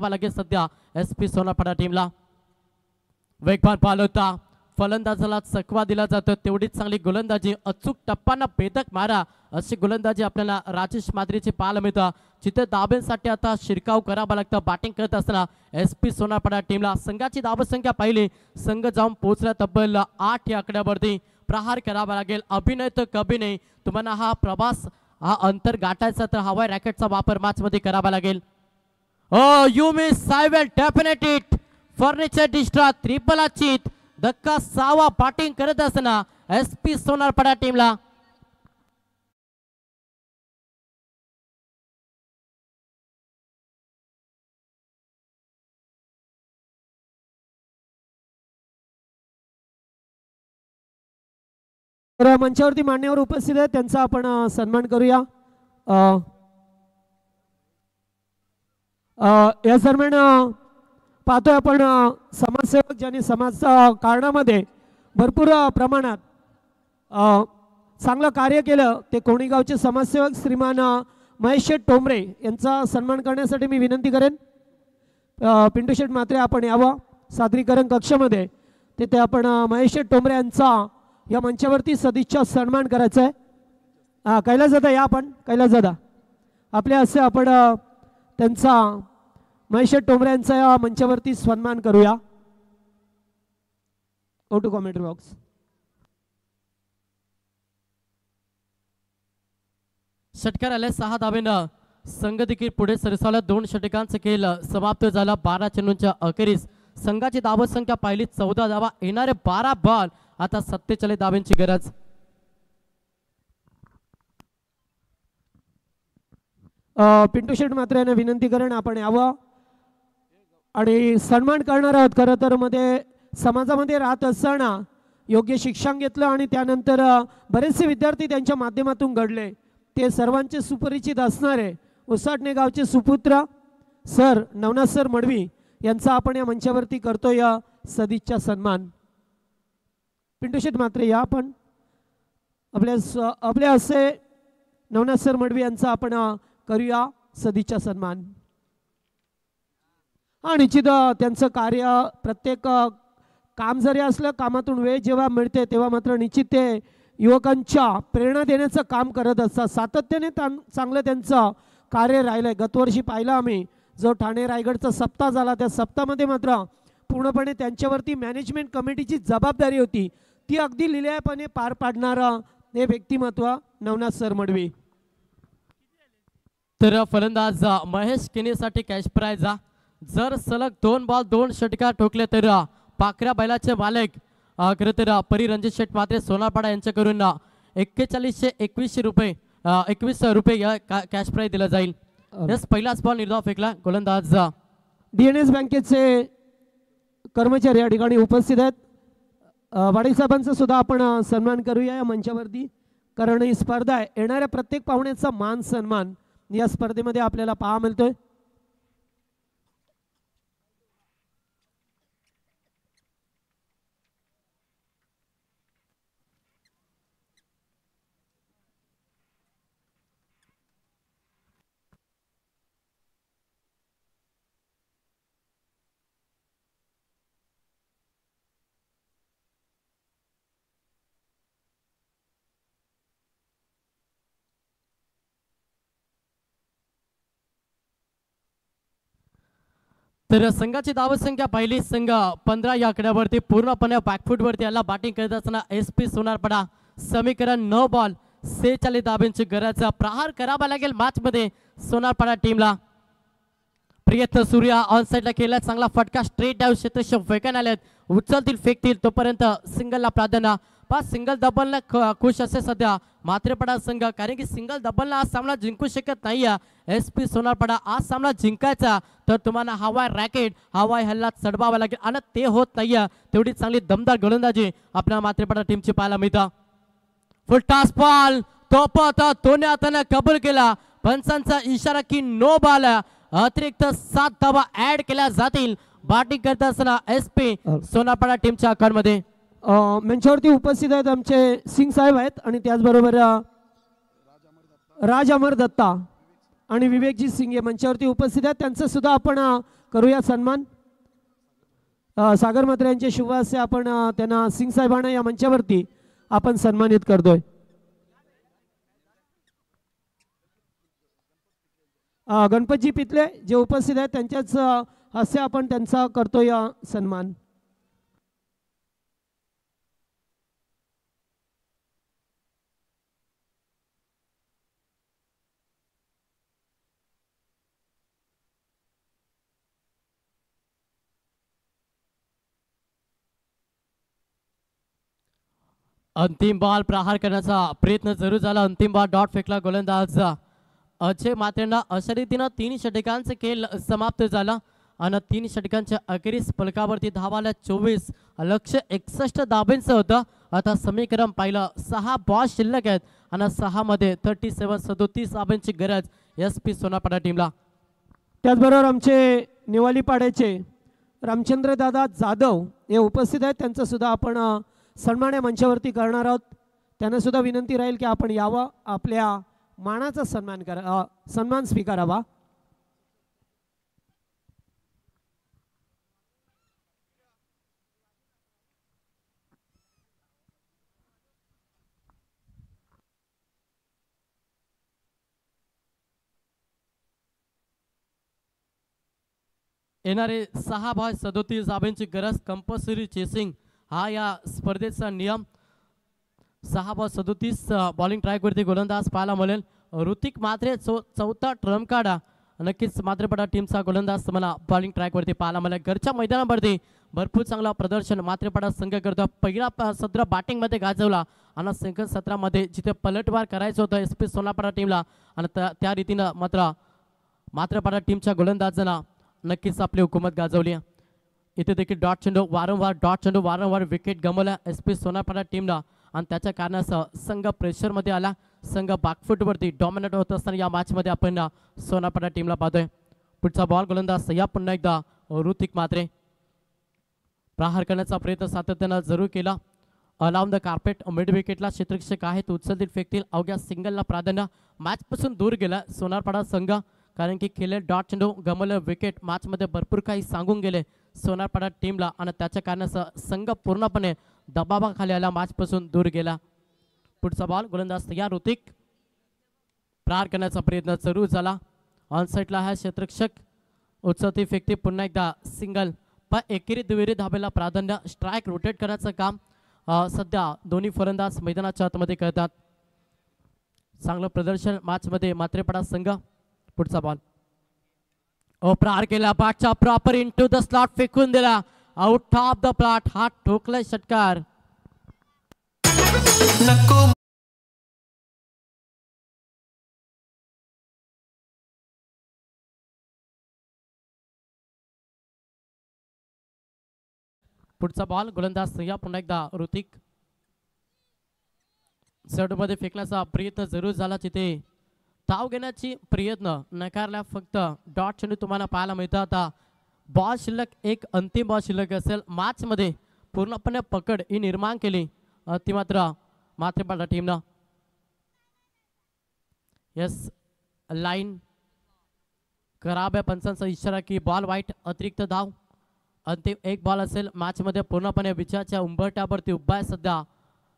लागेल सध्या SP सोनारपाडा टीमला. वेगवान बॉल होता, फलंदाजाला चकवा दिला जातो. तेवढीच चांगली गोलंदाजी, अचूक टप्पांना भेदक मारा अशी गोलंदाजी आपल्याला राजेश मात्रेची पाहायला मिळतं. जिथे धाब्यांसाठी आता शिरकाव करावा लागतं बॅटिंग करत असताना SP सोनारपाडा टीमला. संघाची धावसंख्या पाहिली, संघ जाऊन पोहोचला तब्बल 8 या आकड्यावरती. प्रहार करावा लागेल. अभिनय तर कभी नाही. तुम्हाला हा प्रवास, हा अंतर गाठायचा तर हवाई रॅकेटचा वापर मॅच मध्ये करावा लागेल. Oh you miss, I will definite it. Furniture डिस्ट्रा ट्रिपल अचित. धक्का 6वा बॅटिंग करत असताना SP सोनारपाडा टीमला. तर मंचावरती मान्यवर उपस्थित आहेत, त्यांचा आपण सन्मान करूया. या दरम्यान पाहतोय आपण समाजसेवक ज्यांनी समाज कारणामध्ये भरपूर प्रमाणात चांगलं कार्य केलं, ते कोणी गावचे समाजसेवक श्रीमान महेश शेठ टोंबरे यांचा सन्मान करण्यासाठी मी विनंती करेन. पिंटू शेठ मात्रे आपण यावं सादरीकरण कक्षामध्ये. तिथे आपण महेश शेठ टोंबरे यांचा या मंचावरती सदिच्छा सन्मान करायचा आहे. कैलास दादा या, आपण कैलास दादा आपल्या असे आपण त्यांचा महेश टोंबरे यांचा या मंचावरती सन्मान करूया. Go to commentary box. षटकार आले 6 धावेनं. संघ देखील पुढे सरसावला. 2 षटकांचा खेळ समाप्त झाला. 12 चेंडूंच्या अखेरीस संघाची धावसंख्या पाहिली 14 धावा. येणारे 12 बॉल, आता 47 धावांची गरज. पिंटू शेठ मात्र यांना विनंती करेन आपण यावं आणि सन्मान करणार आहोत. खरं तर मध्ये समाजामध्ये राहत असताना योग्य शिक्षण घेतलं आणि त्यानंतर बरेचसे विद्यार्थी त्यांच्या माध्यमातून घडले. ते सर्वांचे सुपरिचित असणारे उसाटणे गावचे सुपुत्र सर नवनाथ सर मडवी यांचा आपण या मंचावरती करतो या सदिच्छा सन्मान. पिंटू शेठ मात्रे या, आपण आपल्या असे नवनाथ सर मडवी यांचा आपण करूया सदिच्छा सन्मान. हां निश्चित त्यांचं कार्य प्रत्येक काम जरी असलं कामातून वेळ जेव्हा मिळते तेव्हा मात्र निश्चित ते युवकांच्या प्रेरणा देण्याचं काम करत असतात. सातत्याने चांगलं त्यांचं कार्य राहिलं आहे. गतवर्षी पाहिलं आम्ही जो ठाणे रायगडचा सप्ताह झाला त्या सप्ताहामध्ये मात्र पूर्णपणे त्यांच्यावरती मॅनेजमेंट कमिटीची जबाबदारी होती ती अगदी लिलायपणे पार पाडणारं हे व्यक्तिमत्व नवनाथ सर मडवी. तर फलंदाज महेश केनेसाठी कॅश प्राइज जर सलग 2 बॉल 2 षटकार ठोकले तर पाखऱ्या बैलाचे मालक खरं तर परिरंजित शेठ मात्रे सोनारपाडा यांच्याकडून 4121 रुपये 21 रुपये या कॅश प्राइज दिला जाईल. यस पहिलाच बॉल निर्धाव फेकला गोलंदाज DNS बँकेचे कर्मचारी या ठिकाणी उपस्थित आहेत. वाडे साहेबांचा सुद्धा आपण सन्मान करूया या मंचावरती कारण ही स्पर्धा आहे येणाऱ्या प्रत्येक पाहुण्याचा मान सन्मान या स्पर्धेमध्ये आपल्याला पाहा मिळतोय. तर संघाची धावसंख्या पहिली संघ 15 या आकड्यावरती पूर्णपणे बॅकफूटवरती आला. बॅटिंग करत असताना SP सोनारपाडा समीकरण 9 बॉल 46 धाब्यांची गरज प्रहार करावा लागेल मॅच मध्ये सोनारपाडा टीमला. प्रयत्न सूर्या ऑन साइडला केला चांगला फटका स्ट्रेट डाव क्षेत्रक्षक फेकून आलेत उचलतील फेकतील तोपर्यंत सिंगलला प्राधान्य. 5 सिंगल डबलला खुश असे सध्या मात्रेपाडा संघ कारण की सिंगल डबलला आज सामना जिंकू शकत नाही. SP सोनारपाडा आज सामना जिंकायचा तर तुम्हाला हवाई रॅकेट हवाई हल्ला चढवावा लागेल आणि ते होत नाही. तेवढी चांगली दमदार गोलंदाजी आपल्या मात्रेपाडा टीमची पाहायला मिळतं. फुल टास बॉल तो आता दोन्ही हाताने कबूल केला. पंचांचा इशारा की नो बॉल अतिरिक्त 7 धावा ऍड केल्या जातील. बॅटिंग करत असताना SP सोनारपाडा टीमच्या अकाउंटमध्ये मंचावरती उपस्थित आहेत आमचे सिंग साहेब आहेत आणि त्याचबरोबर राज अमर दत्ता आणि विवेकजी सिंग हे मंचावरती उपस्थित आहेत त्यांचं सुद्धा आपण करूया सन्मान. सागर म्हात्रे यांचे शुभ हस्ते आपण त्यांना सिंग साहेबांना या मंचावरती आपण सन्मानित करतोय. गणपतजी पितले जे उपस्थित आहेत त्यांच्याच हस्ते आपण त्यांचा करतोय सन्मान. अंतिम बॉल प्रहार करण्याचा प्रयत्न जरूर झाला. अंतिम बॉल डॉट फेकला गोलंदाज अजय मात्रेंना. अशा रीतीनं 3 षटकांचा खेळ समाप्त झाला आणि 3 षटकांच्या अखेरीस फलकावरती धावाला 24 लक्ष 61 धाब्यांचं होतं. आता समीकरण पाहिलं 6 बॉल शिल्लक आहेत आणि 6 मध्ये 37 धाब्यांची गरज SP सोनारपाडा टीमला. त्याचबरोबर आमचे निवालीपाड्याचे रामचंद्र दादा जाधव हे उपस्थित आहेत त्यांचं सुद्धा आपण सन्मान या मंचावरती करणार आहोत. त्यांना सुद्धा विनंती राहील की आपण यावं आपल्या मानाचा सन्मान स्वीकारावा. येणारे 6 बॉल 37 धाब्यांची गरज कंपल्सरी चेसिंग हा या स्पर्धेचा नियम. 6 बॉल 37 बॉलिंग ट्रॅकवरती गोलंदाज पाहायला मिळेल. ऋतिक मात्रे चौथा ट्रम्प काढा नक्कीच मात्रेपाडा टीमचा गोलंदाज तुम्हाला बॉलिंग ट्रॅकवरती पाहायला मिळेल. घरच्या मैदानावरती भरपूर चांगला प्रदर्शन मात्रेपाडा संघ करतो. पहिला सत्र बॅटिंगमध्ये गाजवला आणि सेकंड सत्रामध्ये जिथे पलटवार करायचं होतं SP सोनारपाडा टीमला आणि त्या रीतीनं मात्र मात्रेपाडा टीमच्या गोलंदाजांना नक्कीच आपली हुकूमत गाजवली. इथे देखील डॉट चेंडू वारंवार विकेट गमावल्या SP सोनारपाडा टीमला आणि त्याच्या कारणासह संघ प्रेशरमध्ये आला. संघ बॅकफूटवरती डॉमिनेट होत असताना या मॅचमध्ये आपण सोनारपाडा टीमला पाहतोय. पुढचा बॉल गोलंदाज या पुन्हा एकदा ऋतिक मात्रे. प्रहार करण्याचा प्रयत्न सातत्यानं जरूर केला. अलाउन द कार्पेट मिड विकेटला क्षेत्ररक्षक आहेत उचलतील फेकतील अवघ्या सिंगलला प्राधान्य. मॅचपासून दूर गेला सोनारपाडा संघ कारण की खेळले डॉट चेंडू गमवलं विकेट मॅचमध्ये भरपूर काही सांगून गेले सोनारपाडा टीमला आणि त्याच्या कारणासह संघ पूर्णपणे दबावाखाली आला मॅचपासून दूर गेला. पुढचा बॉल गोलंदाज तयार ऋतिक प्रहार करण्याचा प्रयत्न सुरू झाला. ऑनसाईडला हा क्षेत्ररक्षक उचलती फेकती पुन्हा एकदा सिंगल पण एकेरी दुहेरी धाब्याला प्राधान्य स्ट्राईक रोटेट करण्याचं काम सध्या दोन्ही फलंदाज मैदानाच्या आतमध्ये करतात. चांगलं प्रदर्शन मॅचमध्ये मात्रेपाडा संघ. पुढचा बॉल प्रहार केला बॅटच्या प्रॉपर इनटू द स्लॉट फेकून दिला आउट ऑफ द प्लॉट. हा ठोकलाय षटकार. पुढचा बॉल गोलंदाज या पुन्हा एकदा ऋतिक मध्ये फेकण्याचा प्रयत्न जरूर झाला. तिथे धाव घेण्याची प्रयत्न नकारला. फक्त डॉट चेंडू तुम्हाला पाहायला मिळतं. आता बॉल शिल्लक एक अंतिम बॉल शिल्लक असेल. मॅच मध्ये पूर्णपणे पकड ही निर्माण केली ती मात्र मात्रेपाडा टीमनं. यस लाईन खराब आहे. पंचांचा इशारा की बॉल वाईट अतिरिक्त धाव. अंतिम एक बॉल असेल. मॅच मध्ये पूर्णपणे विजयाच्या उंबरठ्यावरती उभा आहे सध्या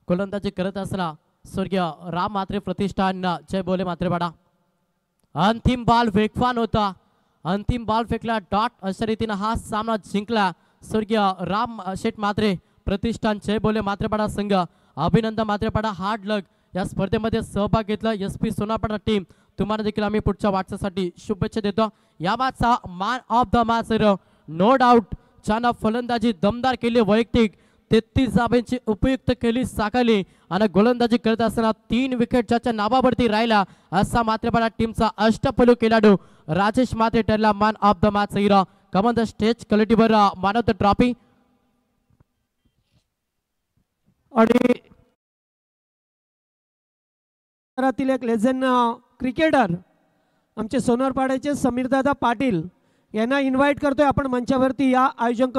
गोलंदाजी करत असला स्वर्गीय राम म्हात्रे प्रतिष्ठान जय बोले मात्रेपाडा. अंतिम बॉल वेगवान होता. अंतिम बॉल फेकला डॉट. अशा रीतीने हा सामना जिंकला स्वर्गीय राम शेठ म्हात्रे प्रतिष्ठान जय बोले मात्रेपाडा संघ. अभिनंदन मात्रेपाडा. हार्ड लक या स्पर्धेमध्ये सहभाग घेतला SP सोनारपाडा टीम. तुम्हाला देखील आम्ही पुढच्या वाटचासाठी शुभेच्छा देतो. या मॅचचा man of the match no doubt ज्यानं फलंदाजी दमदार केली वैयक्तिक 33 धाब्यांची उपयुक्त केली साकारली आणि गोलंदाजी करत असताना 3 विकेट ज्याच्या नावावरती राहिला असा मात्रेपाडा टीमचा अष्टपैलू खेळाडू राजेश म्हात्रे ठरला man of the match hero. Come on the stage क्वालिटीवर मॅन ऑफ द ट्रॉफी. आणि घरातील एक लेजंड क्रिकेटर आमचे सोनारपाड्याचे समीरदादा पाटील यांना इन्व्हाइट करतोय आपण मंचावरती. या आयोजन